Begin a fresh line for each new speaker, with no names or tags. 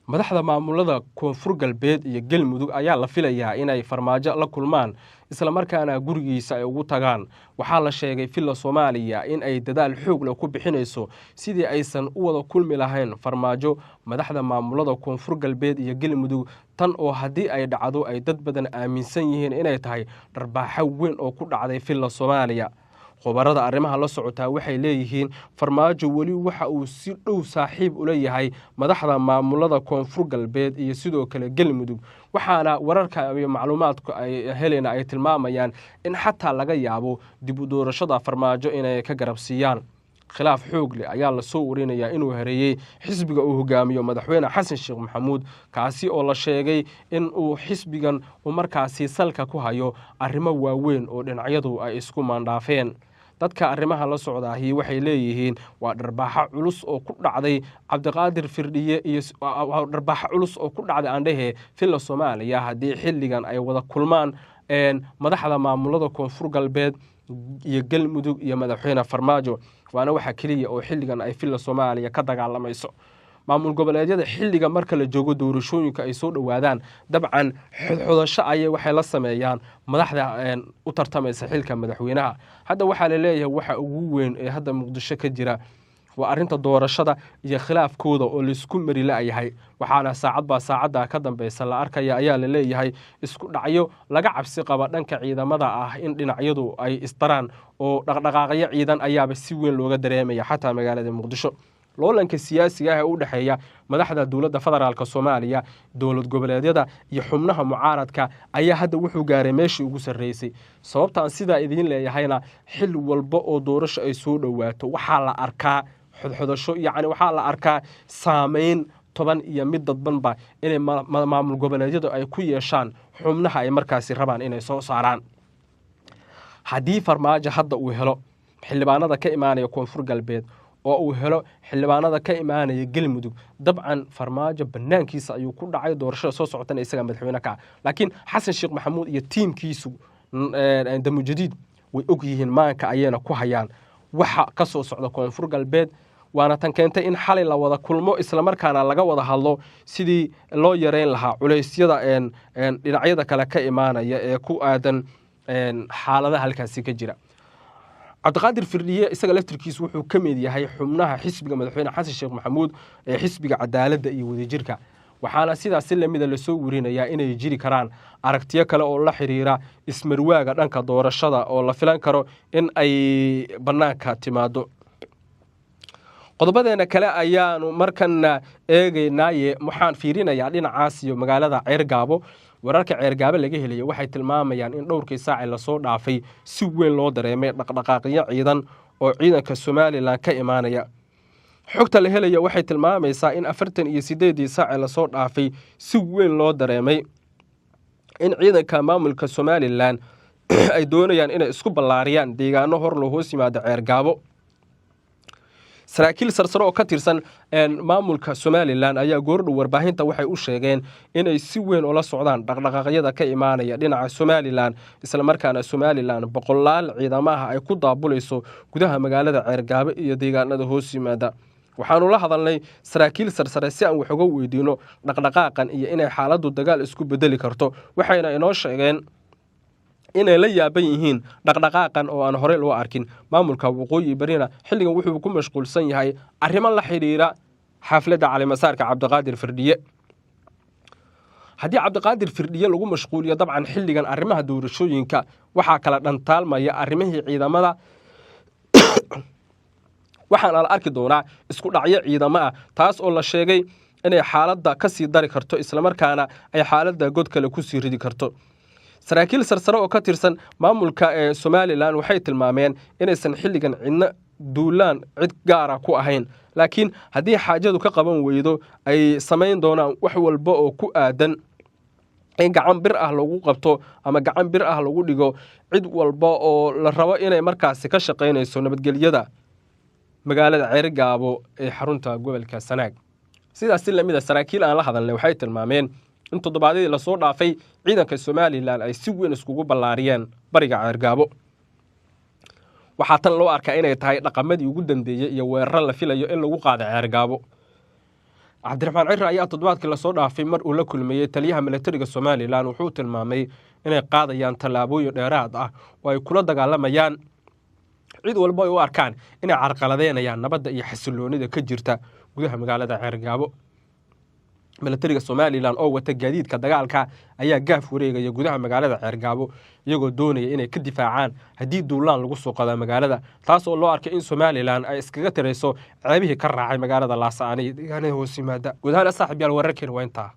madaxda maamulada koonfur galbeed iyo galmudug ayaa la filayaa inay farmaajo la kulmaan isla markaana gurigiisa ay ugu tagaan waxaa la sheegay filla Soomaaliya in ay dadaal xoog leh ku bixinayso sidii aysan u wada kulmi lahayn farmaajo madaxda maamulada koonfur galbeed iyo galmudug tan oo haddii ay dhacdo ay dad badan aaminsan yihiin inay tahay dharbaaxo weyn oo ku dhacday filla Soomaaliya khubarada arrimaha la socota waxay leeyihiin farmaajo wali waxa uu si dhow saaxiib u leeyahay madaxda maamulada koonfur galbeed iyo sidoo kale galmudug waxaana wararka iyo macluumaadku ay helayna ay tilmaamayaan in xataa laga yaabo dib u doorashada farmaajo inay ka garabsiiyaan khilaaf xoog leh ayaa la soo warinayaa inuu hareeyay xisbiga uu hogaamiyo madaxweyne xasan sheekh maxamuud kaasi oo la sheegay in uu xisbigan uu markaasi salka ku hayo arrimo waaweyn oo dhinacyadu ay isku maandhaafeen dadka arrimaha la socdaahi waxay leeyihiin waa dharbaaxo culus oo ku dhacday cabdiqaadir firdhiye iyo dharbaaxo culus oo ku dhacday aandhehe filla Soomaaliya haddii xilligan ay wada kulmaan madaxda maamulada koonfur galbeed iyo galmudug iyo madaxweyne farmaajo waana waxa kaliya oo xilligan ay filla Soomaaliya ka dagaalamayso maamul goboleedyada xilliga marka la joogo doorashooyinka ay soo dhawaadaan dabcan xudxudasho ayay waxay la sameeyaan madaxda u tartamaysa xilka madaxweynaha hadda waxaa la leeyahay waxa ugu weyn ee hadda muqdisho ka jira waa arrinta doorashada iyo khilaafkooda oo la isku mari la'yahay waxaana saacadda ka dambaysa la arkaya ayaa la leeyahay isku dhacyo laga cabsi qaba dhanka ciidamada ah in dhinacyadu ay isdaraan oo dhaqdhaqaaqyo ciidan ayaaba si weyn looga dareemaya xataa magaalada muqdisho loolanka siyaasiga ah ee u dhaxeeya madaxda dowladda federaalka Soomaaliya dowlad goboleedyada iyo xubnaha mucaaradka ayaa hadda wuxuu gaaray meeshii ugu sareysay sababtaan sida idin leeyahayna xil walba oo doorasho ay soo dhawaato waxaa la arkaa xudxudasho yacni waxaa la arkaa saameyn toban iyo mid dadbanba inay maamul goboleedyadu ay ku yeeshaan xubnaha ay markaasi rabaan inay soo saaraan haddii farmaajo hadda uu helo xildhibaanada ka imaanaya koonfur galbeed oo uu helo xildhibaanada ka imaanaya galmudug dabcan farmaajo banaankiisa ayuu ku dhacay doorashada soo socotana isaga madaxweyne ka laakiin xasan sheekh maxamuud iyo tiimkiisu damujadiid way og yihiin maanka ayayna ku hayaan waxa ka soo socda koonfur galbeed waana tan keentay in xalay la wada kulmo isla markaana laga wada hadlo sidii loo yareyn lahaa culeysyada dhinacyada kale ka imaanaya ee ku aadan xaaladaha halkaasi ka jira cabdiqaadir firdhiye isaga laftirkiisu wuxuu ka mid yahay xubnaha xisbiga madaxweyne xasan sheekh maxamuud ee xisbiga cadaaladda iyo wadajirka waxaana sidaas si lamida la soo warinayaa inay jiri karaan aragtiyo kale oo la xiriira ismarwaaga dhanka doorashada oo la filan karo in ay bannaanka timaado qodobadeena kale ayaanu markana eegaynaaye waxaan fiirinayaa dhinacaas iyo magaalada Ceergaabo wararka Ceergaabo laga helay waxay tilmaamayaan in dhowrkii saac la soo dhaafay si weyn loo dareemay dhaqdhaqaaqyo ciidan oo ciidanka Soomaaliland ka imaanaya xogta la helay waxay tilmaamaysaa in 48 saac la soo dhaafay si weyn loo dareemay in ciidanka maamulka Soomaaliland ay doonayaan inay isku ballaariyaan deegaano hor loo hoos yimaado Ceergaabo saraakiil sarsare oo ka tirsan maamulka Soomaaliland ayaa goordhow warbaahinta waxay u sheegeen inay si weyn ula socdaan dhaqdhaqaaqyada ka imaanaya dhinaca Soomaaliland isla markaana Soomaaliland boqolaal ciidamaha ay ku daabulayso gudaha magaalada Ceergaabo iyo deegaanada hoos yimaada waxaanu la hadalnay saraakiil sarsare si aan wax uga weydiino dhaqdhaqaaqan iyo inay xaaladdu dagaal isku bedeli karto waxayna inoo sheegeen inay la yaaban yihiin dhaqdhaqaaqan oo aan hore loo arkin maamulka waqooyi barina xilligan wuxuu ku mashquulsan yahay arrimo la xiriira xafladda caleemasaarka cabdiqaadir firdhiye haddii cabdiqaadir firdhiye lagu mashquuliyo dabcan xilligan arrimaha doorashooyinka waxaa kala dhantaalmaya arrimihii ciidamada waxaana la arki doonaa isku dhacyo ciidamo ah taas oo la sheegay inay xaaladda ka sii dari karto isla markaana ay xaaladda god kale ku sii ridi karto saraakiil sarsare oo ka tirsan maamulka ee Soomaaliland waxay tilmaameen inaysan xilligan cidna duulaan cid gaar ah ku ahayn laakiin haddii xaajadu ka qaban weydo ay sameyn doonaan wax walba oo ku aadan in gacan bir ah lagu qabto ama gacan bir ah lagu dhigo cid walba oo la rabo inay markaasi ka shaqeynayso nabadgelyada magaalada Ceergaabo ee xarunta gobolka Sanaag sidaas si lamida saraakiil aan la hadalnay waxay tilmaameen in toddobaadii la soo dhaafay ciidanka Soomaaliland ay si weyn iskugu ballaariyeen bariga Ceergaabo waxaa tan loo arkaa inay tahay dhaqamadii ugu dambeeyay iyo weerar la filayo in lagu qaado Ceergaabo cabdiraxmaan cirre ayaa toddobaadkii lasoo dhaafay mar uu la kulmeeyey taliyaha milatariga Somaliland wuxuu tilmaamay inay qaadayaan tallaabooyin dheeraad ah oo ay kula dagaalamayaan cid walba ay u arkaan inay carqaladeynayaan nabadda iyo xasiloonida ka jirta gudaha magaalada Ceergaabo. milatariga Somaliland oo wata gaadiidka dagaalka ayaa gaaf wareegaya gudaha magaalada Ceergaabo iyagoo doonaya inay ka difaacaan haddii duulaan lagu soo qaado magaalada, taas oo loo arkay in Somaliland ay iskaga tirayso ceebihii ka raacay magaalada Laascaanood iyo deegaanada hoos yimaada. gudaha saaxiibayaal wararkeena waa intaa.